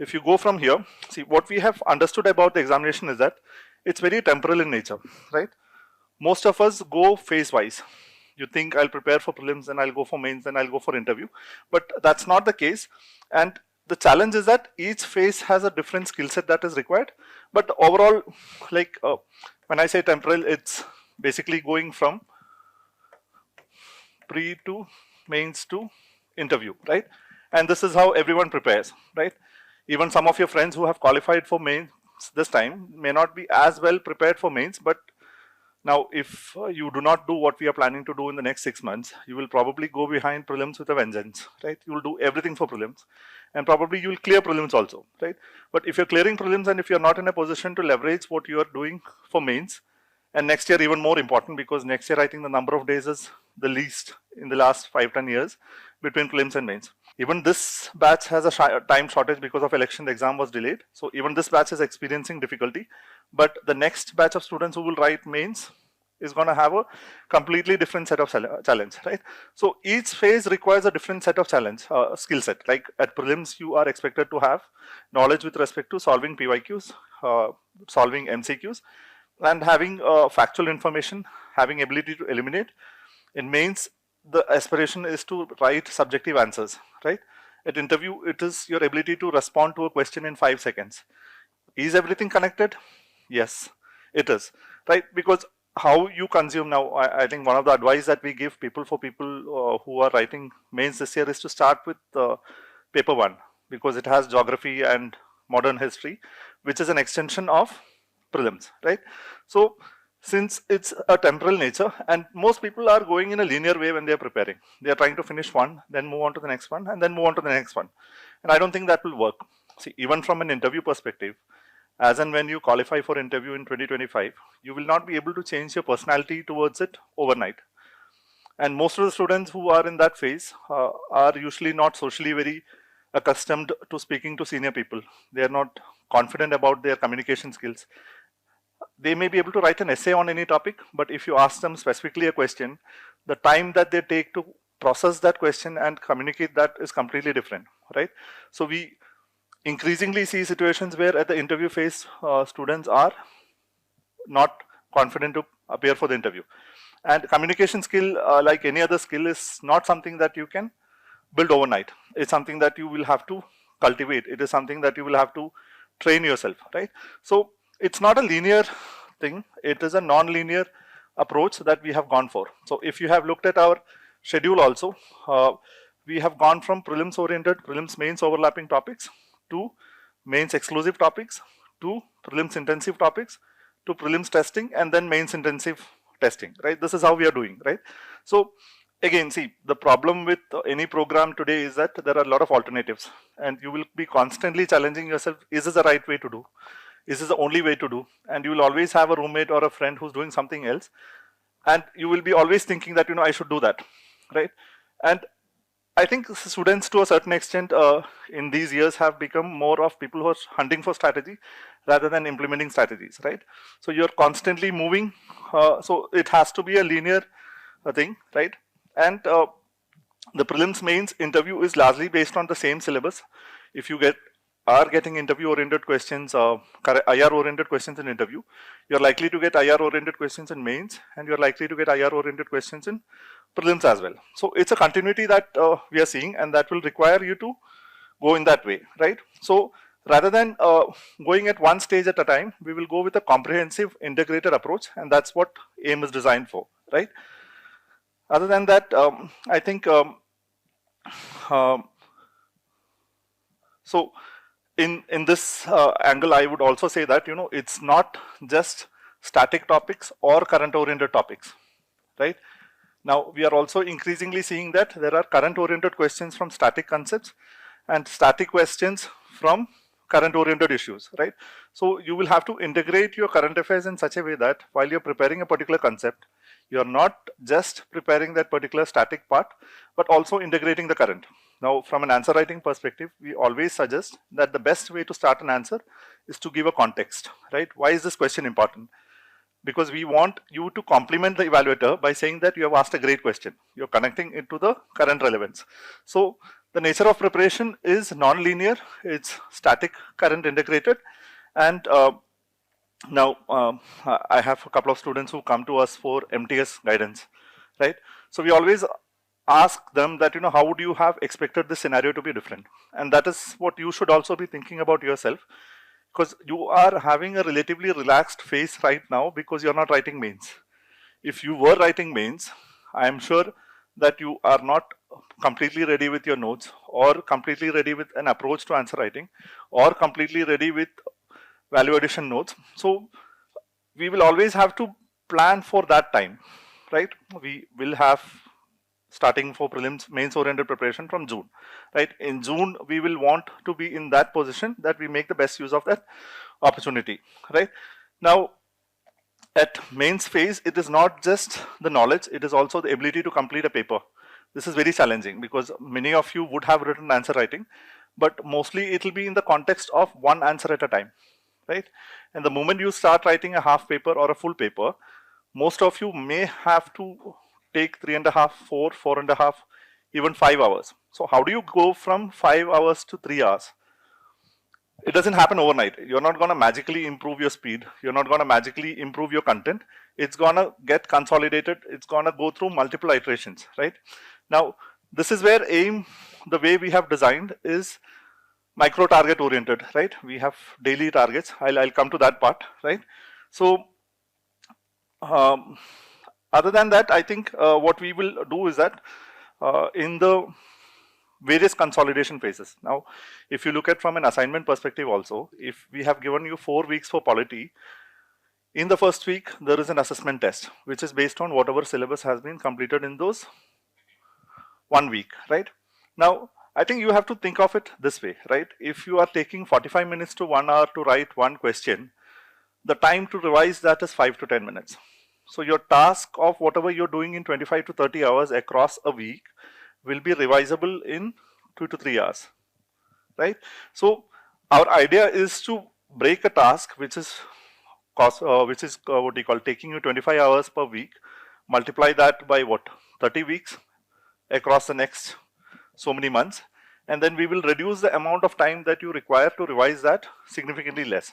if you go from here, see what we have understood about the examination is that it's very temporal in nature, right? Most of us go phase wise. You think I'll prepare for prelims, then I'll go for mains, then I'll go for interview, but that's not the case. And the challenge is that each phase has a different skill set that is required. But overall, like when I say temporal, it's basically going from pre to mains to interview, right? And this is how everyone prepares, right? Even some of your friends who have qualified for mains this time may not be as well prepared for mains, but now if you do not do what we are planning to do in the next 6 months, you will probably go behind prelims with a vengeance, right? You will do everything for prelims, and probably you will clear prelims also, right? But if you're clearing prelims and if you're not in a position to leverage what you are doing for mains, and next year even more important, because next year I think the number of days is the least in the last 5-10 years between prelims and mains. Even this batch has a time shortage because of election. The exam was delayed, so even this batch is experiencing difficulty. But the next batch of students who will write mains is going to have a completely different set of challenge, right? So each phase requires a different set of challenge, skill set. Like at prelims, you are expected to have knowledge with respect to solving PYQs, solving MCQs, and having factual information, having ability to eliminate. In mains, the aspiration is to write subjective answers, right? At interview, it is your ability to respond to a question in 5 seconds. Is everything connected? Yes, it is, right? Because how you consume now, I think one of the advice that we give people who are writing mains this year is to start with paper 1, because it has geography and modern history, which is an extension of prelims, right? So since it's a temporal nature, and most people are going in a linear way when they are preparing, they are trying to finish one, then move on to the next one, and then move on to the next one. And I don't think that will work. See, even from an interview perspective, as and when you qualify for interview in 2025, you will not be able to change your personality towards it overnight. And most of the students who are in that phase are usually not socially very accustomed to speaking to senior people. They are not confident about their communication skills. They may be able to write an essay on any topic, but if you ask them specifically a question, the time that they take to process that question and communicate that is completely different, right? So we increasingly see situations where at the interview phase, students are not confident to appear for the interview. And communication skill, like any other skill, is not something that you can build overnight. It's something that you will have to cultivate. It is something that you will have to train yourself, right? So it's not a linear thing. It is a non-linear approach that we have gone for. So if you have looked at our schedule also, we have gone from prelims oriented, prelims mains overlapping topics, to mains exclusive topics, to prelims intensive topics, to prelims testing, and then mains intensive testing, right? This is how we are doing, right? So again, see, the problem with any program today is that there are a lot of alternatives, and you will be constantly challenging yourself, is this the right way to do? Is this the only way to do? And you will always have a roommate or a friend who's doing something else, and you will be always thinking that, I should do that, right? And I think students to a certain extent in these years have become more of people who are hunting for strategy rather than implementing strategies, right? So you're constantly moving, so it has to be a linear thing, right? And the prelims mains interview is largely based on the same syllabus. If you are getting interview oriented questions, IR oriented questions in interview, you're likely to get IR oriented questions in mains, and you're likely to get IR oriented questions in prelims as well. So it's a continuity that we are seeing, and that will require you to go in that way, right? So rather than going at one stage at a time, we will go with a comprehensive integrated approach, and that's what AIM is designed for, right? Other than that, I think so in this angle, I would also say that it's not just static topics or current oriented topics, right? Now we are also increasingly seeing that there are current oriented questions from static concepts and static questions from current oriented issues, right? So you will have to integrate your current affairs in such a way that while you're preparing a particular concept, you're not just preparing that particular static part, but also integrating the current. Now, from an answer writing perspective, we always suggest that the best way to start an answer is to give a context, right? Why is this question important? Because we want you to compliment the evaluator by saying that you have asked a great question. You're connecting it to the current relevance. So The nature of preparation is non-linear, it's static current integrated, and now I have a couple of students who come to us for MTS guidance, right? So we always ask them that, how would you have expected this scenario to be different? And that is what you should also be thinking about yourself, because you are having a relatively relaxed phase right now because you're not writing mains. If you were writing mains, I am sure that you are not completely ready with your notes, or completely ready with an approach to answer writing, or completely ready with value addition notes. So we will always have to plan for that time, right? We will have starting for prelims mains oriented preparation from June, right? In June we will want to be in that position that we make the best use of that opportunity, right? Now at mains phase, it is not just the knowledge, it is also the ability to complete a paper. This is very challenging because many of you would have written answer writing, but mostly it will be in the context of one answer at a time, right? And the moment you start writing a half paper or a full paper, most of you may have to take 3.5, 4, 4.5, even 5 hours. So how do you go from 5 hours to 3 hours? It doesn't happen overnight. You're not going to magically improve your speed. You're not going to magically improve your content. It's going to get consolidated. It's going to go through multiple iterations, right? Now, this is where AIM, the way we have designed, is micro target oriented, right? We have daily targets. I'll come to that part, right? So, other than that, I think what we will do is that in the various consolidation phases. Now, if you look at from an assignment perspective also, if we have given you 4 weeks for polity, in the first week, there is an assessment test, which is based on whatever syllabus has been completed in those 1 week, right? Now, I think you have to think of it this way, right? If you are taking 45 minutes to 1 hour to write one question, the time to revise that is 5 to 10 minutes. So your task of whatever you're doing in 25 to 30 hours across a week will be revisable in 2 to 3 hours, right? So our idea is to break a task which is what do you call, taking you 25 hours per week, multiply that by what, 30 weeks across the next so many months, and then we will reduce the amount of time that you require to revise that significantly less.